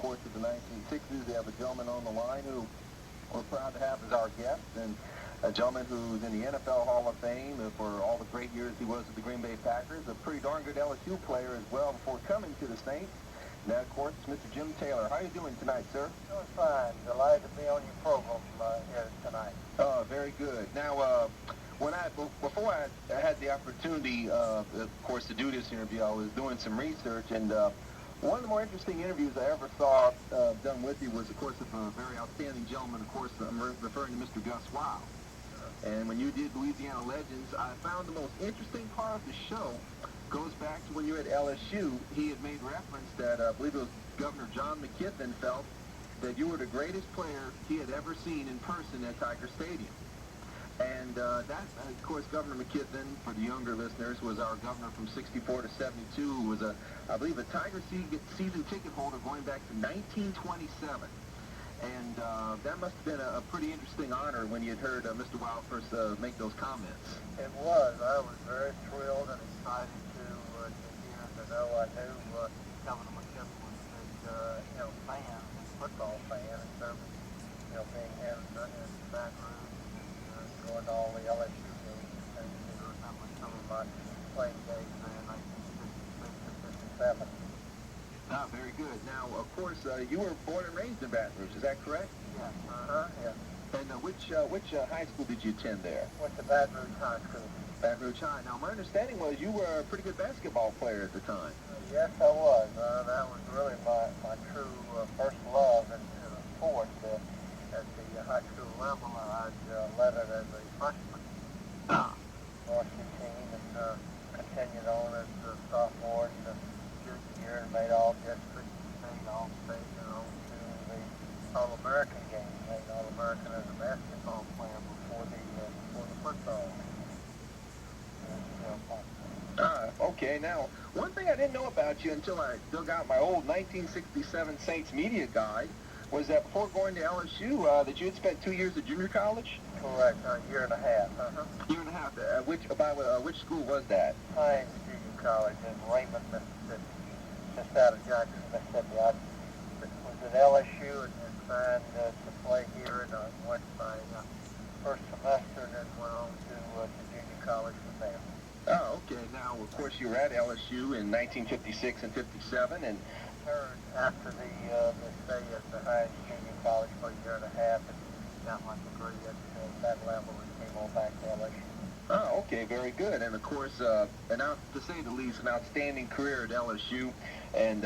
course, of the 1960s. We have a gentleman on the line who we're proud to have as our guest, and a gentleman who's in the NFL Hall of Fame for all the great years he was with the Green Bay Packers, a pretty darn good LSU player as well before coming to the Saints. Now, of course, it's Mr. Jim Taylor. How are you doing tonight, sir? Doing fine. Delighted to be on your program here tonight. Oh, very good. Now, before I had the opportunity, of course, to do this interview, I was doing some research, and one of the more interesting interviews I ever saw done with you was, of course, of a very outstanding gentleman. Of course, I'm referring to Mr. Gus Wow. And when you did Louisiana Legends, I found the most interesting part of the show goes back to when you were at LSU. He had made reference that, I believe it was Governor John McKithen felt that you were the greatest player he had ever seen in person at Tiger Stadium. And that, of course, Governor McKithen, for the younger listeners, was our governor from 64 to 72, who was, I believe, a Tiger season ticket holder going back to 1927. And that must have been a pretty interesting honor when you had heard Mr. Wow first make those comments. It was. I was very thrilled and excited to hear and to know I knew Governor McKithen was a big, fan, football fan, and certainly, being here in Baton Rouge and going to all the LSU games and things, and remember some of my playing days there in 1956 and 57. Ah, very good. Now, of course, you were born and raised in Baton Rouge, is that correct? Yes, yes. And which high school did you attend there? Went to Baton Rouge High School. Baton Rouge High. Now, my understanding was you were a pretty good basketball player at the time. Yes, I was. That was really my true first love in sports. At the high school level, I led it as a freshman. Varsity team, and continued on as a sophomore and year and made all district, made all state, and on to the All-American game. Made All-American as a basketball player before the football. Okay, now, one thing I didn't know about you until I dug out my old 1967 Saints media guide was that before going to LSU, that you had spent 2 years at junior college? Correct, a year and a half. Year and a half. Which school was that? Hines Junior College in Raymond, Mississippi. Just out of Jackson, Mississippi. I was at LSU and signed to play here, and I went my first semester and then went on to junior college from there. Oh, okay. Now, of course, you were at LSU in 1956 and 57, and returned after the stay at the Hines Junior College for a year and a half, and got my degree at that level and came on back to LSU. Oh, okay, very good. And of course, to say the least, an outstanding career at LSU. And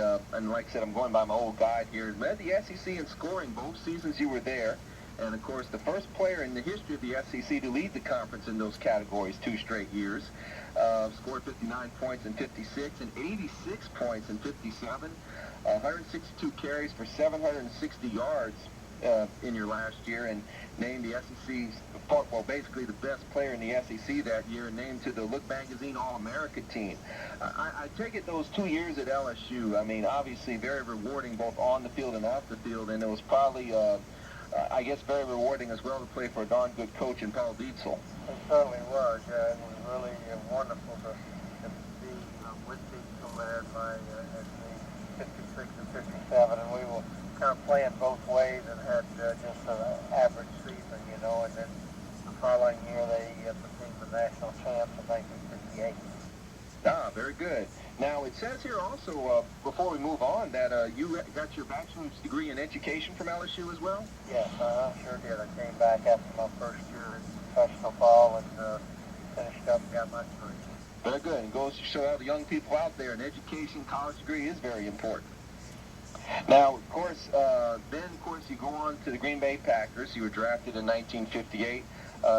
like I said, I'm going by my old guide here. Led the SEC in scoring both seasons you were there. And of course, the first player in the history of the SEC to lead the conference in those categories 2 straight years. Scored 59 points in 56 and 86 points in 57. 162 carries for 760 yards in your last year, and named the SEC's, basically the best player in the SEC that year, and named to the Look Magazine All-America team. I take it those 2 years at LSU, I mean, obviously very rewarding both on the field and off the field, and it was probably, I guess, very rewarding as well to play for a darn good coach in Paul Dietzel. It certainly was. It was really wonderful to be with Dietzel there in the 56 and 57, and we were kind of playing both ways and had just an average season, and then the following year they became the national champs in 1958. Ah, very good. Now, it says here also, before we move on, that you got your bachelor's degree in education from LSU as well? Yes, I sure did. I came back after my first year in professional ball and finished up and got my degree. Very good. It goes to show all the young people out there, an education, college degree is very important. Now, of course, you go on to the Green Bay Packers. You were drafted in 1958,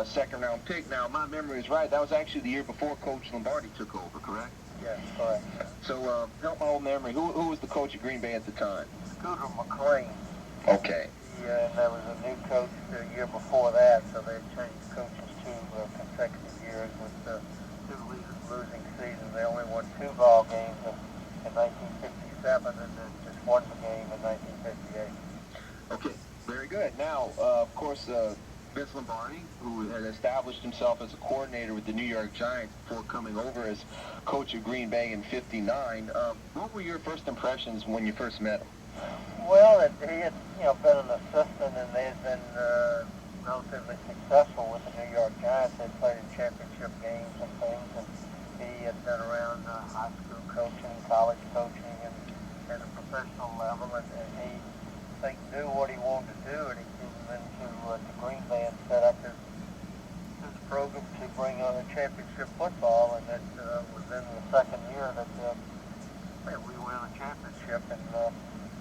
second-round pick. Now, my memory is right. That was actually the year before Coach Lombardi took over, correct? Yes, correct. So, help my old memory. Who was the coach at Green Bay at the time? Scooter McLean. Okay. Yeah, and there was a new coach the year before that, so they changed coaches 2 consecutive years with 2 losing seasons. They only won 2 ball games in 1957 and then just won the game in 1958. Okay, very good. Now, of course, Vince Lombardi, who had established himself as a coordinator with the New York Giants before coming over as coach of Green Bay in '59. What were your first impressions when you first met him? Well, he had, been an assistant, and they had been relatively successful with the New York Giants. They played in championship games and things, and he had been around high school coaching, college coaching, and at a professional level, and he, I think, knew what he wanted to do, and he came into to Green Bay and set up his program to bring on a championship football, and that was in the second year that we won a championship, and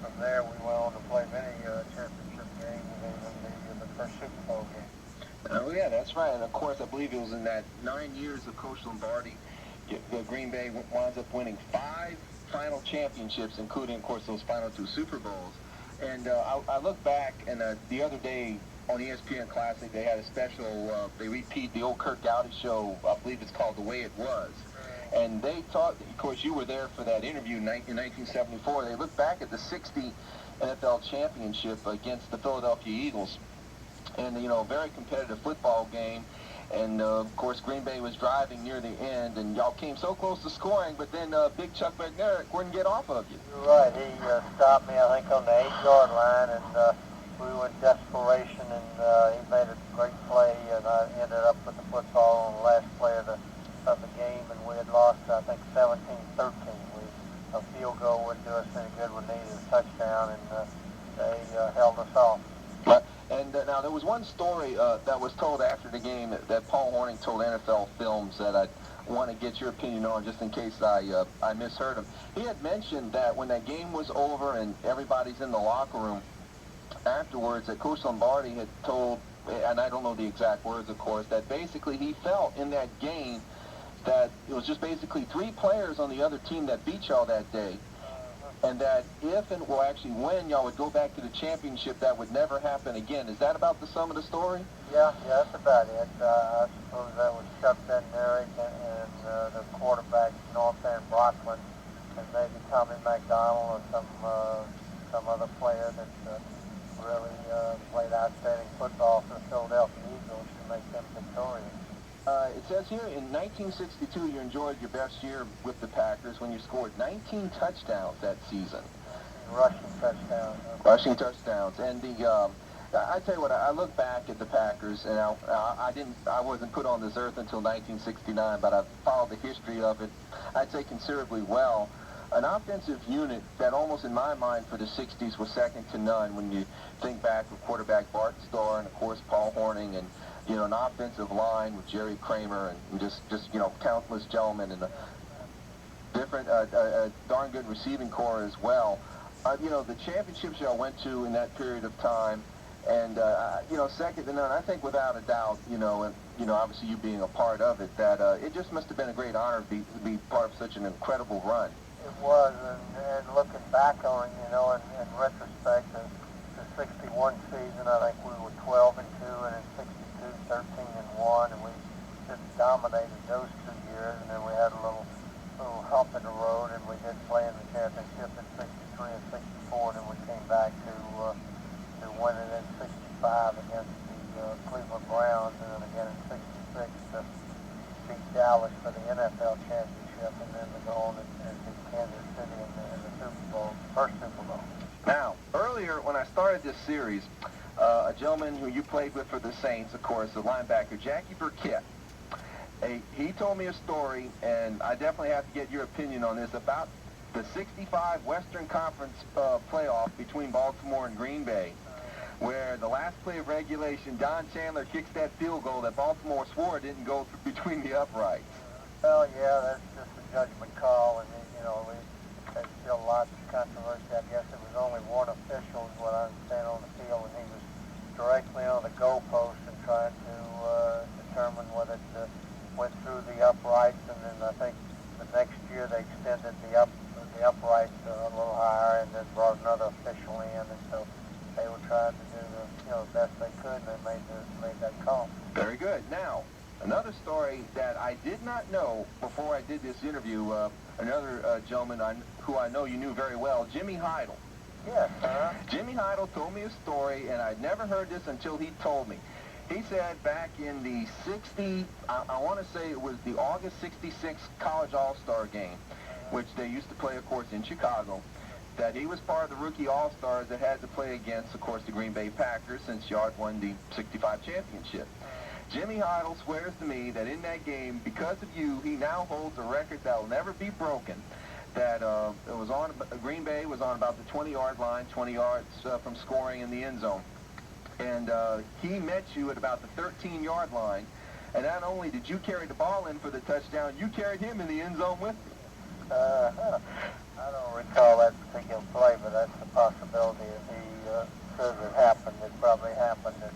from there we went on to play many championship games, and even the first Super Bowl game. Oh yeah, that's right. And of course, I believe it was in that 9 years of Coach Lombardi, the Green Bay winds up winning 5 final championships, including, of course, those final 2 Super Bowls. And I look back, and the other day on ESPN Classic, they had a special, they repeat the old Kurt Gowdy show, I believe it's called The Way It Was. And they thought, of course, you were there for that interview in 1974. They looked back at the 60 NFL championship against the Philadelphia Eagles. And, very competitive football game. And, of course, Green Bay was driving near the end, and y'all came so close to scoring, but then big Chuck McNair wouldn't get off of you. You're right. He stopped me, I think, on the 8-yard line, and we were in desperation, and he made a great play, and I ended up with the football on the last play of the game, and we had lost, I think, 17-13. A field goal wouldn't do us any good. We needed a touchdown, and they held us off. And now there was one story that was told after the game that Paul Hornung told NFL Films that I want to get your opinion on, just in case I misheard him. He had mentioned that when that game was over and everybody's in the locker room afterwards, that Coach Lombardi had told, and I don't know the exact words, of course, that basically he felt in that game that it was just basically 3 players on the other team that beat y'all that day. And that if and, well, actually when y'all would go back to the championship, that would never happen again. Is that about the sum of the story? Yeah, that's about it. I suppose that was Chuck Bednarik and the quarterback, North Van Brocklin, and maybe Tommy McDonald or some other player that really played outstanding football for the Philadelphia Eagles to make them victorious. It says here in 1962 you enjoyed your best year with the Packers when you scored 19 touchdowns that season. Rushing touchdowns. Rushing touchdowns. And I tell you what, I look back at the Packers, and I wasn't put on this earth until 1969, but I've followed the history of it, I'd say considerably well. An offensive unit that almost in my mind for the 60s was second to none when you think back of quarterback Bart Starr and, of course, Paul Hornung, and an offensive line with Jerry Kramer and just countless gentlemen, and a different, darn good receiving corps as well. The championships y'all went to in that period of time, and, second to none, I think without a doubt, and, obviously you being a part of it, that it just must have been a great honor to be part of such an incredible run. It was, and looking back on it, in retrospect, the 61 season, I think we were 12-2, and in 62, 13-1, and we just dominated those 2 years, and then we had a little hump in the road, and we did play in the championship in 63 and 64, and then we came back to win it in 65 against the Cleveland Browns, and then again in 66 to beat Dallas for the NFL championship, and then to go on and beat Kansas City in the Super Bowl, first Super Bowl. Now, earlier when I started this series, a gentleman who you played with for the Saints, of course, the linebacker, Jackie Burkett, he told me a story, and I definitely have to get your opinion on this, about the 65 Western Conference playoff between Baltimore and Green Bay, where the last play of regulation, Don Chandler kicks that field goal that Baltimore swore didn't go through between the uprights. Well, yeah, that's just a judgment call, and, there's still lots of controversy. I guess it was only one official, is what I understand, on the field, and he was directly on the goalpost and trying to determine whether it went through the uprights, and then I think the next year they extended the uprights a little higher, and then brought another official in, and so they were trying to do the best they could, and they made that call. Very good. Now, another story that I did not know before I did this interview, another gentleman who I know you knew very well, Jimmy Heidel. Yes, Jimmy Heidel told me a story, and I'd never heard this until he told me. He said back in the I want to say it was the August 66 College All-Star game, which they used to play, of course, in Chicago, that he was part of the rookie All-Stars that had to play against, of course, the Green Bay Packers since Yard won the 65 championship. Jimmy Heidel swears to me that in that game, because of you, he now holds a record that will never be broken. That it was on Green Bay was on about the 20-yard line, 20 yards from scoring in the end zone, and he met you at about the 13-yard line. And not only did you carry the ball in for the touchdown, you carried him in the end zone with you. I don't recall that particular play, but that's a possibility. If he says it happened, it probably happened. And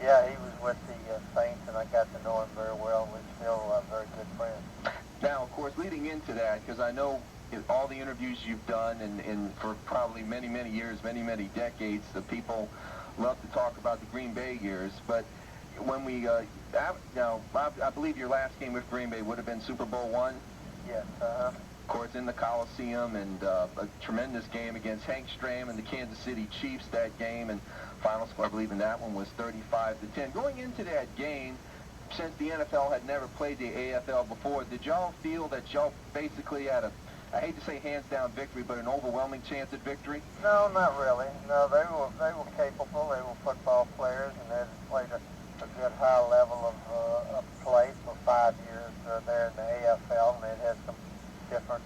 yeah, he was with the Saints, and I got to know him very well. We're still very good friends. Now, of course, leading into that, because I know in all the interviews you've done, and for probably many, many years, many, many decades, the people love to talk about the Green Bay years. But when we, now, I believe your last game with Green Bay would have been Super Bowl I? Yes, Of course, in the Coliseum, and a tremendous game against Hank Stram and the Kansas City Chiefs that game, and final score, I believe, in that one was 35-10. Going into that game, since the NFL had never played the AFL before, did y'all feel that y'all basically had a, I hate to say hands-down victory, but an overwhelming chance at victory? No, not really. No, they were capable. They were football players, and they had played a good high level of play for 5 years there in the AFL, and they had some different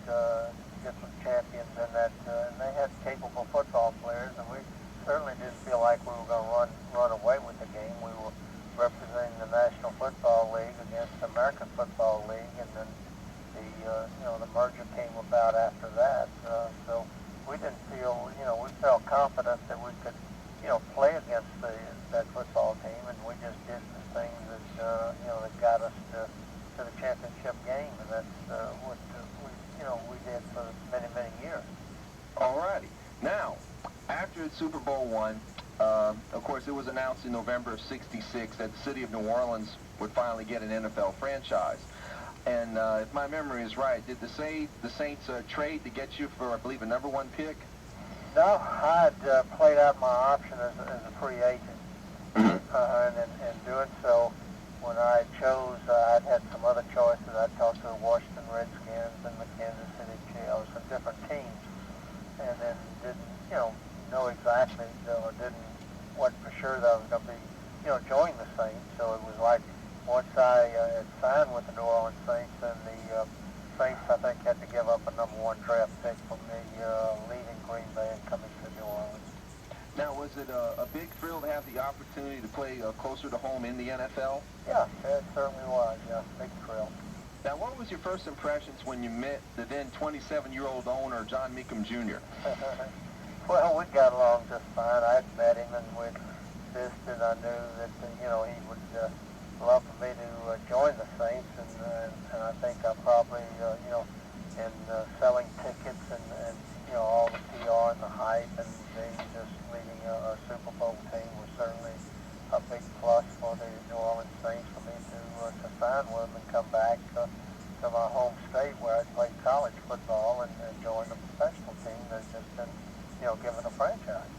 champions in that, and they had capable football players, and we certainly didn't feel like we were going to run away with the game. We were representing the National Football League against the American Football League, and then the merger came about after that. So we didn't feel, we felt confident that we could, play against that football team, and we just did the things that got us to the championship game, and that's what we did for many, many years. All righty. Now, after Super Bowl I, of course, it was announced in November of '66 that the city of New Orleans would finally get an NFL franchise. And if my memory is right, did the Saints trade to get you for, I believe, a #1 pick? No, I had played out my option as a free agent, and in doing so, when I chose, I'd had some other choices. I talked to the Washington Redskins and the Kansas City Chiefs, some different teams, and then didn't, know exactly, or wasn't for sure that I was going to be, join the Saints. So it was like once I had signed with the New Orleans Saints, and the Saints, I think, had to give up a #1 draft pick for me leaving Green Bay and coming to New Orleans. Now, was it a big thrill to have the opportunity to play closer to home in the NFL? Yeah, it certainly was. Yeah, big thrill. Now, what was your first impressions when you met the then 27-year-old owner, John Meakem Jr.? Well, we got along just fine. I had met him, and we insisted. I knew that he would love for me to join the Saints, and I think I probably in selling tickets and all the PR and the hype, and being just leading a Super Bowl team was certainly a big plus for the New Orleans Saints for me to sign with them and come back to my home state where I played college football and join the professional team that's just been given a franchise.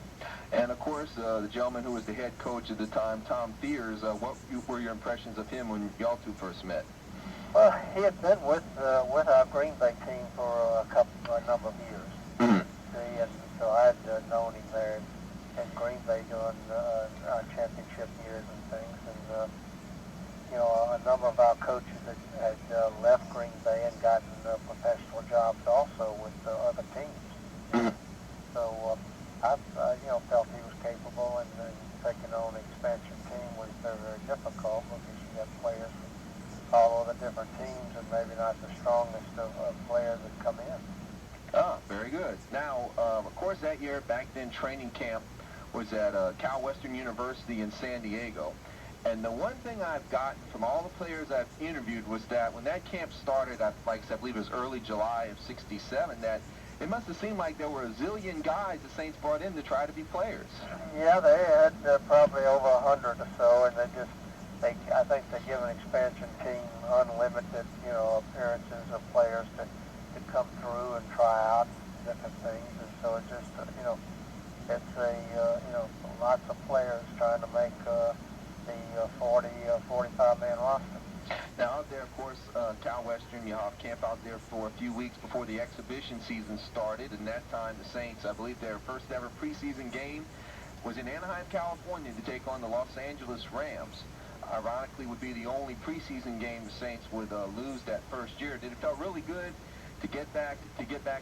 And of course, the gentleman who was the head coach at the time, Tom Thiers, what were your impressions of him when y'all two first met? Well, he had been with our Green Bay team for a number of years. See, and so I had known him there in Green Bay during our championship years and things. And a number of our coaches had left Green Bay and gotten professional jobs also with other teams. So I felt he was capable, and taking on an expansion team was very, very difficult because you got players from all of the different teams, and maybe not the strongest of players that come in. Ah, very good. Now, of course, that year, back then, training camp was at Cal Western University in San Diego. And the one thing I've gotten from all the players I've interviewed was that when that camp started, I believe it was early July of '67, that it must have seemed like there were a zillion guys the Saints brought in to try to be players. Yeah, they had probably over 100 or so, and I think they give an expansion team unlimited, appearances of players to come through and try out different things, and so it's just, it's lots of players trying to make the 45-man roster. Now, out there, of course, Cal Western, you have camp out there for for a few weeks before the exhibition season started, and that time the Saints, I believe their first ever preseason game was in Anaheim, California to take on the Los Angeles Rams. Ironically, would be the only preseason game the Saints would lose that first year. Did it feel really good to get back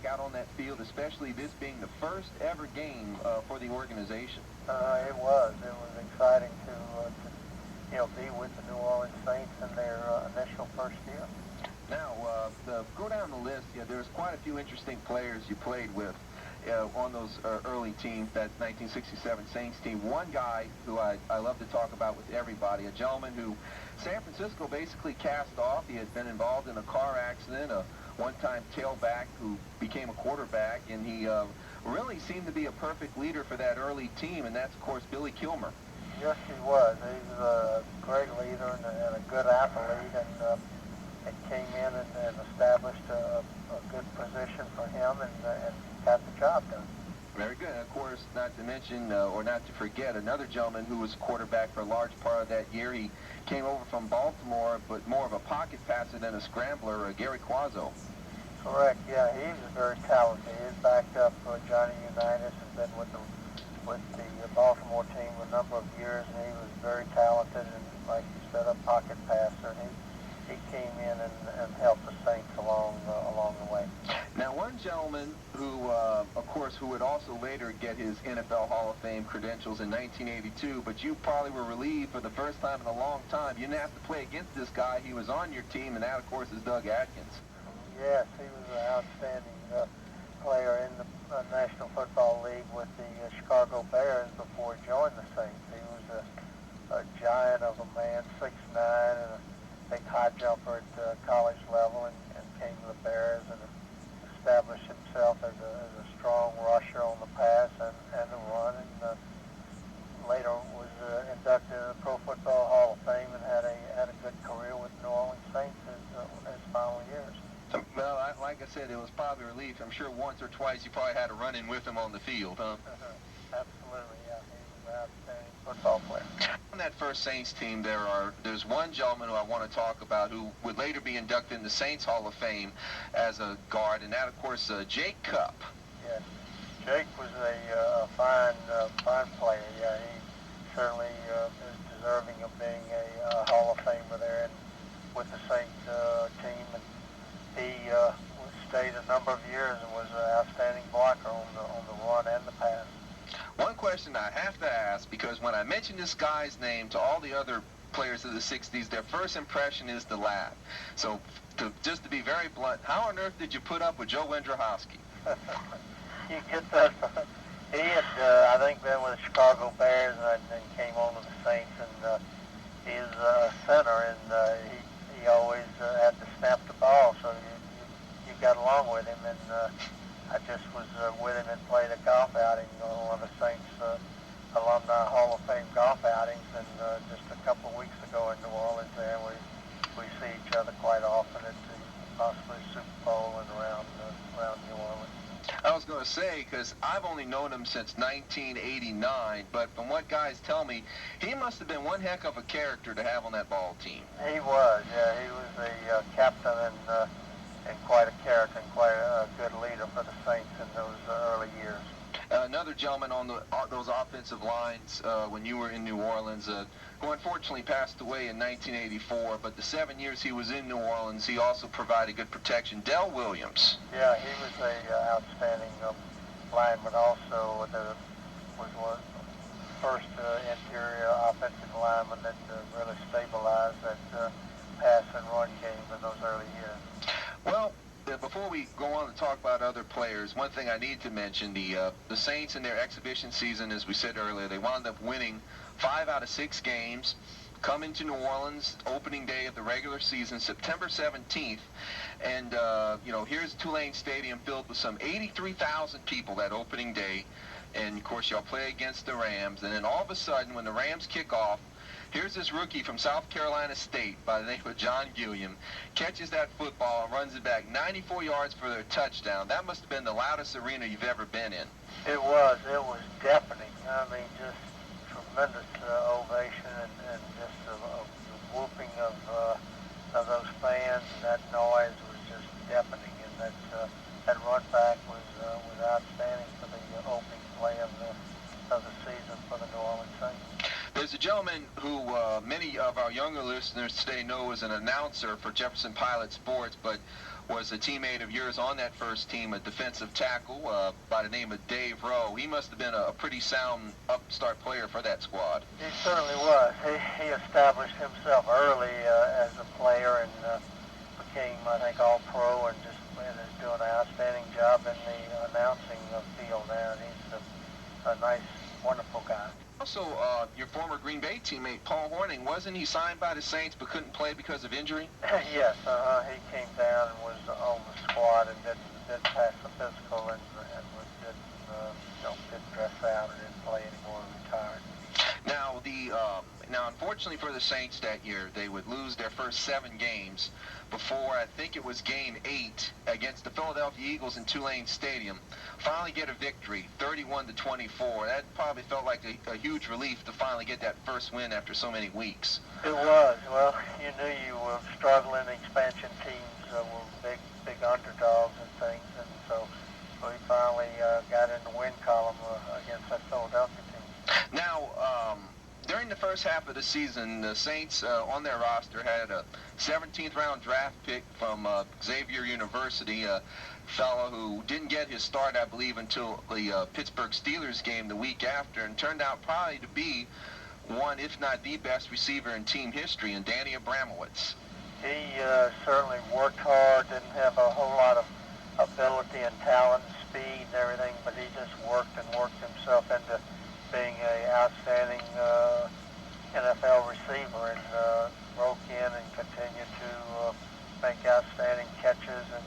out on that field, especially this being the first ever game for the organization? It was exciting to be with the New Orleans Saints in their initial first year. Now, go down the list. Yeah, there's quite a few interesting players you played with on those early teams, that 1967 Saints team. One guy who I love to talk about with everybody, a gentleman who San Francisco basically cast off. He had been involved in a car accident, a one-time tailback who became a quarterback, and he really seemed to be a perfect leader for that early team, and that's, of course, Billy Kilmer. Yes, he was. He was a great leader and a good athlete, and it came in and established a good position for him and got the job done. Very good. And of course, not to mention, or not to forget, another gentleman who was quarterback for a large part of that year. He came over from Baltimore, but more of a pocket passer than a scrambler, Gary Quazzo. Correct, yeah. He's very talented. He's backed up Johnny Unitas and been with the Baltimore team a number of years, and he was very talented and, like you said, a pocket passer. He came in and helped the Saints along the way. Now, one gentleman who, of course, who would also later get his NFL Hall of Fame credentials in 1982, but you probably were relieved for the first time in a long time. You didn't have to play against this guy. He was on your team, and that, of course, is Doug Adkins. Yes, he was an outstanding player in the National Football League with the Chicago Bears before he joined the Saints. He was a giant of a man, 6'9", and a big high jumper at college level, and came to the Bears and established himself as a strong rusher on the pass and the run, and later was inducted in the Pro Football Hall of Fame and had a good career with New Orleans Saints his final years. Well, like I said, it was probably a relief. I'm sure once or twice you probably had to run in with him on the field, huh? Absolutely, yeah. He was an outstanding football player. On that first Saints team, there's one gentleman who I want to talk about who would later be inducted in the Saints Hall of Fame as a guard, and that, of course, Jake Cupp. Yes, Jake was a fine player. Yeah, he certainly is deserving of being a Hall of Famer there with the Saints team, and he stayed a number of years and was an outstanding blocker on the run and the pass. One question I have to ask, because when I mention this guy's name to all the other players of the 60s, their first impression is to laugh. So, just to be very blunt, how on earth did you put up with Joe Wendrowski? You get that. He had, I think, been with the Chicago Bears and came on to the Saints, and he's a center, and he always had to snap the ball, so you got along with him, and I just was with him and played a golf outing on one of the Saints Alumni Hall of Fame golf outings, and just a couple of weeks ago in New Orleans there, we see each other quite often at possibly Super Bowl and around New Orleans. I was going to say, because I've only known him since 1989, but from what guys tell me, he must have been one heck of a character to have on that ball team. He was, yeah. He was the captain and quite a character and quite a good leader for the Saints in those early years. Another gentleman on those offensive lines when you were in New Orleans, who unfortunately passed away in 1984, but the 7 years he was in New Orleans, he also provided good protection. Del Williams. Yeah, he was a outstanding lineman also. Was one first interior offensive lineman that really stabilized that pass and run game in those early years. Well, before we go on to talk about other players, one thing I need to mention, the Saints in their exhibition season, as we said earlier, they wound up winning 5 out of 6 games, come into New Orleans opening day of the regular season, September 17th, and here's Tulane Stadium filled with some 83,000 people that opening day, and of course y'all play against the Rams, and then all of a sudden when the Rams kick off, here's this rookie from South Carolina State by the name of John Gilliam, catches that football and runs it back 94 yards for their touchdown. That must have been the loudest arena you've ever been in. It was deafening. I mean, just tremendous ovation and just the whooping of those fans, and that noise was just deafening. And That run back was outstanding for the opening play of the season for the New Orleans Saints. There's a gentleman who many of our younger listeners today know as an announcer for Jefferson Pilot Sports, but was a teammate of yours on that first team, a defensive tackle by the name of Dave Rowe. He must have been a pretty sound upstart player for that squad. He certainly was. He established himself early as a player and became, I think, all-pro and is doing an outstanding job in the announcing field now. And he's a nice, wonderful guy. Also, your former Green Bay teammate, Paul Hornung, wasn't he signed by the Saints but couldn't play because of injury? Yes, he came down and was on the squad and didn't pass the physical and didn't dress out and didn't play anymore and retired. Now, unfortunately for the Saints that year, they would lose their first 7 games before, I think it was game 8 against the Philadelphia Eagles in Tulane Stadium. Finally get a victory, 31-24. That probably felt like a huge relief to finally get that first win after so many weeks. It was. Well, you knew you were struggling. Expansion teams were big underdogs and things, and so we finally got in the win column against that Philadelphia team. Now, during the first half of the season, the Saints on their roster had a 17th round draft pick from Xavier University, a fellow who didn't get his start, I believe, until the Pittsburgh Steelers game the week after, and turned out probably to be one, if not the best receiver in team history, and Danny Abramowitz. He certainly worked hard, didn't have a whole lot of ability and talent and speed and everything, but he just worked himself into being an outstanding NFL receiver and broke in and continued to make outstanding catches and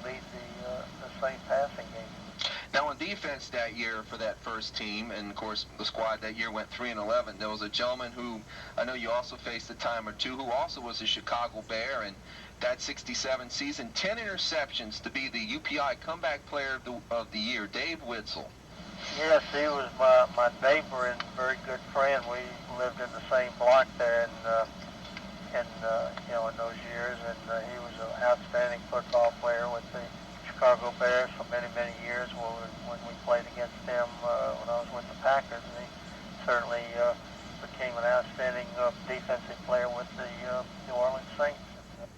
lead the Saints passing game. Now on defense that year for that first team, and of course the squad that year went 3-11, there was a gentleman who I know you also faced a time or two, who also was a Chicago Bear, and that 67 season, 10 interceptions to be the UPI comeback player of the year, Dave Witzel. Yes, he was my neighbor and very good friend. We lived in the same block there in those years, and he was an outstanding football player with the Chicago Bears for many years when we played against them when I was with the Packers, and he certainly became an outstanding defensive player with the New Orleans Saints.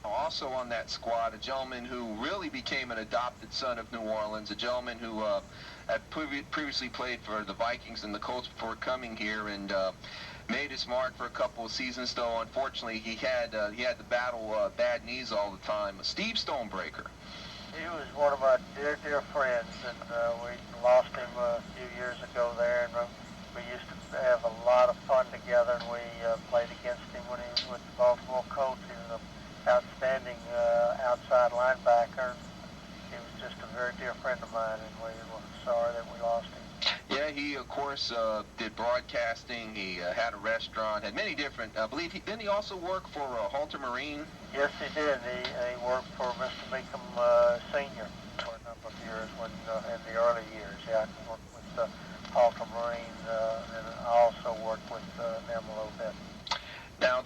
Also on that squad, a gentleman who really became an adopted son of New Orleans, a gentleman who had previously played for the Vikings and the Colts before coming here, and made his mark for a couple of seasons, though unfortunately he had to battle bad knees all the time. Steve Stonebreaker. He was one of my dear friends, and we lost him a few years ago there, and we used to have a lot of fun together, and we played against him when he was with the Baltimore Colts. He was an outstanding outside linebacker. He was just a very dear friend of mine, and we were sorry that we lost him. Yeah, he, of course, did broadcasting. He had a restaurant, had many different, I believe, didn't he also work for Halter Marine? Yes, he did. He worked for Mr. Meakem Sr. for a number of years in the early years. Yeah, I worked with Halter Marine, and I also worked with them a little bit. Now,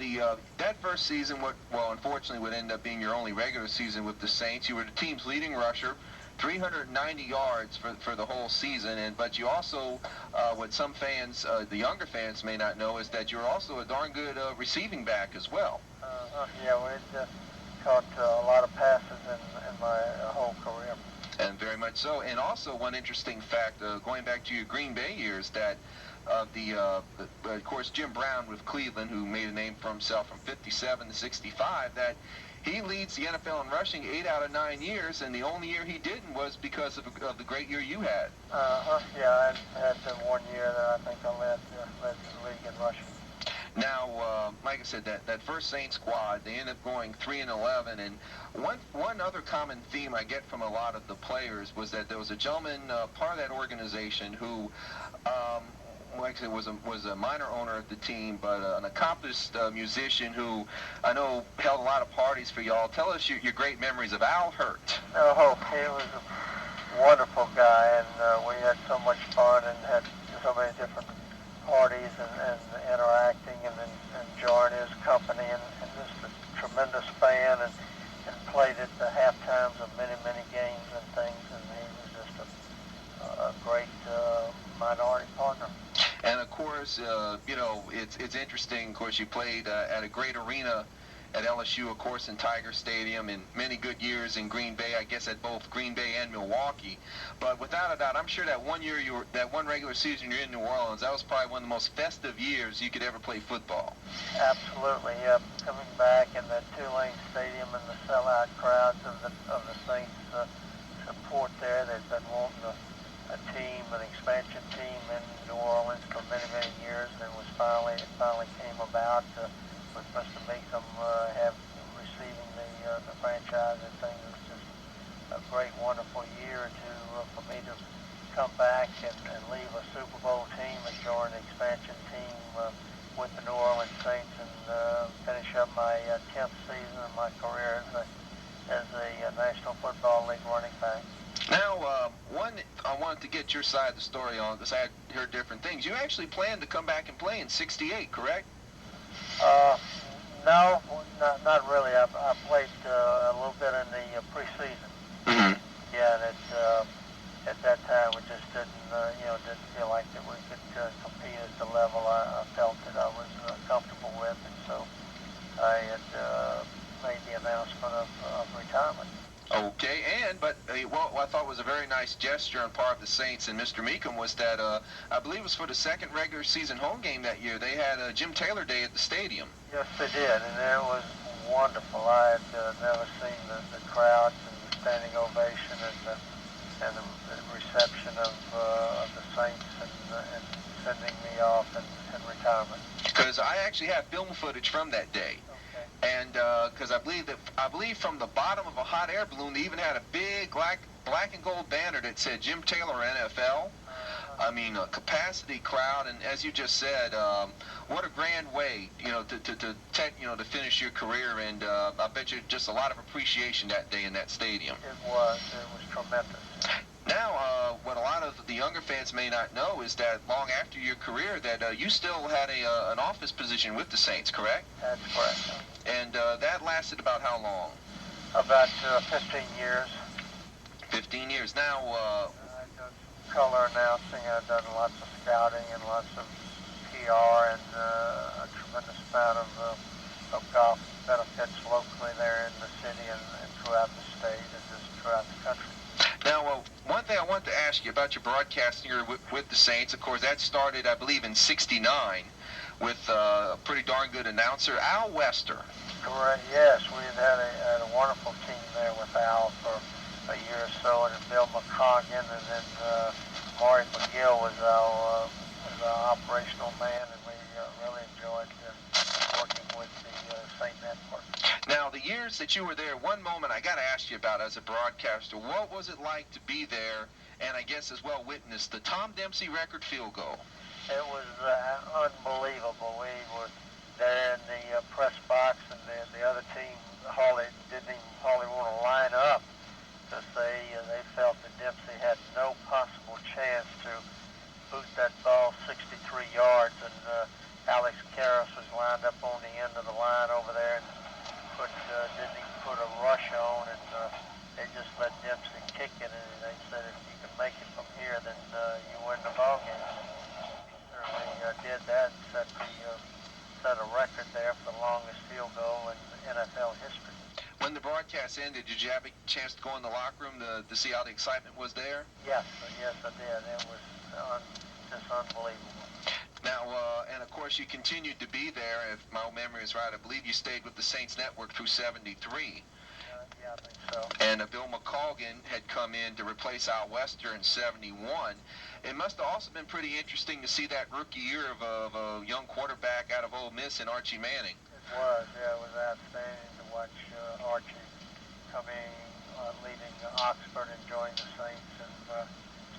that first season, unfortunately would end up being your only regular season with the Saints. You were the team's leading rusher, 390 yards for the whole season, but you also, what some fans, the younger fans may not know, is that you're also a darn good receiving back as well. Yeah, we caught a lot of passes in my whole career. And very much so. And also one interesting fact, going back to your Green Bay years, that of course, Jim Brown with Cleveland, who made a name for himself from 57 to 65, that he leads the NFL in rushing 8 out of 9 years, and the only year he didn't was because of the great year you had. Yeah, I had the 1 year that I think I led the league in rushing. Now, like I said, that first Saints squad, they ended up going 3-11, and one other common theme I get from a lot of the players was that there was a gentleman, part of that organization, who like I said, was a minor owner of the team, but an accomplished musician who I know held a lot of parties for y'all. Tell us your great memories of Al Hurt. Oh, he was a wonderful guy, and we had so much fun and had so many different parties and interacting and enjoying his company, and just a tremendous fan, and played at the half times of many course, it's interesting. Of course, you played at a great arena at LSU, of course, in Tiger Stadium, and many good years in Green Bay, I guess at both Green Bay and Milwaukee. But without a doubt, I'm sure that one year that one regular season you're in New Orleans, that was probably one of the most festive years you could ever play football. Absolutely. Coming back in the Tulane Stadium and the sellout crowds of the Saints support there. They've been wanting a team, an expansion team in New Orleans for many, many years, and it finally came about with Mr. Meakem receiving the franchise. I think it was just a great, wonderful year for me to come back and leave a Super Bowl team and join an expansion team with the New Orleans Saints and finish up my 10th season of my career as a National Football League running back. Now, one I wanted to get your side of the story on, because I had heard different things. You actually planned to come back and play in '68, correct? No, not really. I played a little bit in the preseason. Mm-hmm. Yeah, and at that time we just didn't feel like that we could compete at the level I felt that I was comfortable with, and so I had made the announcement of retirement. Okay, but what I thought was a very nice gesture on part of the Saints and Mr. Meakem was that I believe it was for the second regular season home game that year. They had a Jim Taylor Day at the stadium. Yes, they did, and it was wonderful. I had never seen the crowds and the standing ovation and the reception of the Saints and sending me off in retirement. Because I actually have film footage from that day. And because I believe from the bottom of a hot air balloon, they even had a big black and gold banner that said Jim Taylor NFL. I mean, a capacity crowd, and as you just said, what a grand way, to finish your career. And I bet you just a lot of appreciation that day in that stadium. It was tremendous. Now, what a lot of the younger fans may not know is that long after your career, that you still had an office position with the Saints, correct? That's correct. And that lasted about how long? About 15 years. 15 years. Now, I've done color announcing. I've done lots of scouting and lots of PR and a tremendous amount of golf benefits locally there in the city and throughout the state and just throughout the country. Now, one thing I wanted to ask you about your broadcasting here with the Saints, of course, that started, I believe, in '69 with a pretty darn good announcer, Al Wester. Correct. Yes, we had a wonderful team there with Al for a year or so, and Bill McCoggan, and then Maury McGill was our operational man, and we really enjoyed working with the Saint Network. Now, the years that you were there, one moment I got to ask you about as a broadcaster, what was it like to be there and I guess as well witness the Tom Dempsey record field goal? It was unbelievable. We were there in the press box, and the other team didn't even want to line up because they felt that Dempsey had no possible chance to boot that ball 63 yards, and Alex Karras was lined up on the end of the line over there and didn't even put a rush on, and they just let Dempsey kick it, and they said if you can make it from here, then you win the ball game. He certainly did that and set a record there for the longest field goal in NFL history. When the broadcast ended, did you have a chance to go in the locker room to see how the excitement was there? Yes, I did. It was just unbelievable. Now, and of course, you continued to be there. If my memory is right, I believe you stayed with the Saints Network through '73. Yeah, I think so. And Bill McCoggan had come in to replace Al Wester in '71. It must have also been pretty interesting to see that rookie year of a young quarterback out of Ole Miss in Archie Manning. It was outstanding to watch Archie come in, leaving Oxford and join the Saints and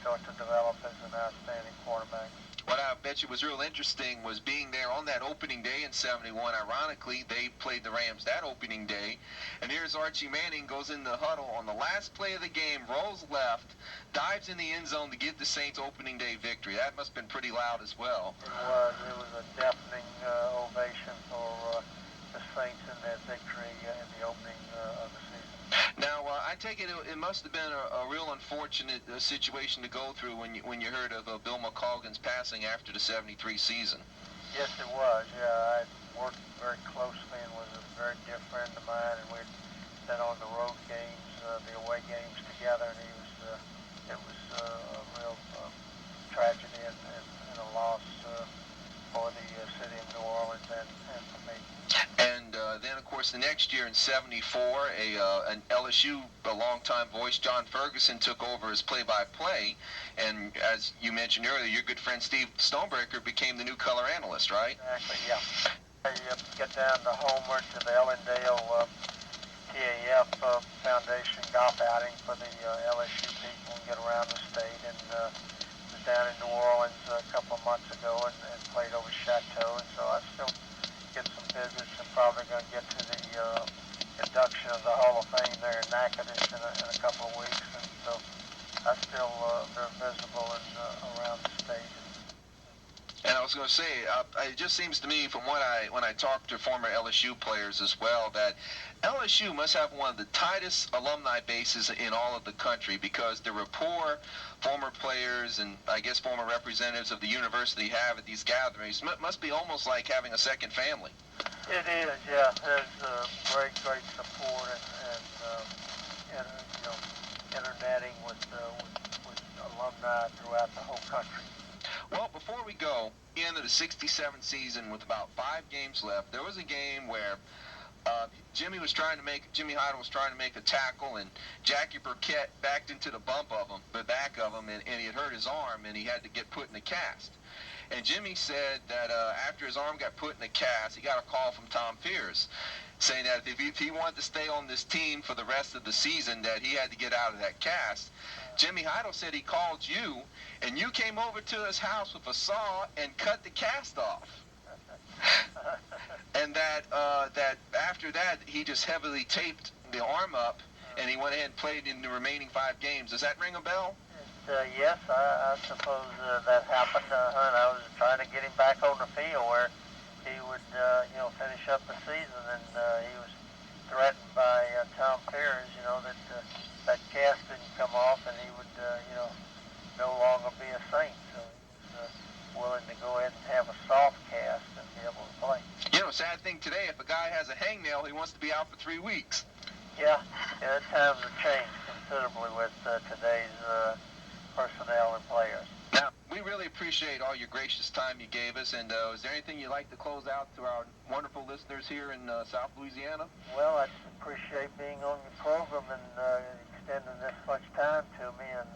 start to develop as an outstanding quarterback. What I bet you was real interesting was being there on that opening day in '71. Ironically, they played the Rams that opening day. And here's Archie Manning, goes in the huddle on the last play of the game, rolls left, dives in the end zone to give the Saints opening day victory. That must have been pretty loud as well. It was a deafening ovation for the Saints in their victory in the opening of the season. Now, I take it must have been a real unfortunate situation to go through when you heard of Bill McColgan's passing after the '73 season. Yes, it was. Yeah, I worked very closely and was a very dear friend of mine, and we'd been on the road games, the away games together, and it was a real tragedy and a loss for the city of New Orleans and for me. And then, of course, the next year in '74, an LSU, a longtime voice, John Ferguson, took over as play-by-play. And as you mentioned earlier, your good friend Steve Stonebreaker became the new color analyst, right? Exactly, yeah. I get down to Homer to the Ellendale TAF Foundation golf outing for the LSU people and get around the state. And was down in New Orleans a couple of months ago and played over Chateau. And so I still get some visits and probably going to get to the induction of the Hall of Fame there in Natchitoches in a couple of weeks. And so I'm still very visible around the state. And I was going to say, it just seems to me from when I talk to former LSU players as well, that LSU must have one of the tightest alumni bases in all of the country, because the rapport former players and I guess former representatives of the university have at these gatherings must be almost like having a second family. It is, yeah. There's great support and internetting with alumni throughout the whole country. Well, before we go, end of the '67 season with about 5 games left, there was a game where Jimmy Heidel was trying to make a tackle, and Jackie Burkett backed into the back of him, and he had hurt his arm, and he had to get put in a cast. And Jimmy said that after his arm got put in a cast, he got a call from Tom Fears saying that if he wanted to stay on this team for the rest of the season, that he had to get out of that cast. Jimmy Heidel said he called you, and you came over to his house with a saw and cut the cast off. And that after that, he just heavily taped the arm up, and he went ahead and played in the remaining 5 games. Does that ring a bell? Yes, I suppose that happened. And I was trying to get him back on the field where he would, finish up the season, and he was threatened by Tom Fears, that cast didn't come off, and he would, no longer be a Saint. So he was willing to go ahead and have a soft cast and be able to play. Sad thing today, if a guy has a hangnail, he wants to be out for 3 weeks. Yeah, times have changed considerably with today's personnel and players. Now, we really appreciate all your gracious time you gave us, and is there anything you'd like to close out to our wonderful listeners here in South Louisiana? Well, I appreciate being on your program and extending this much time to me, and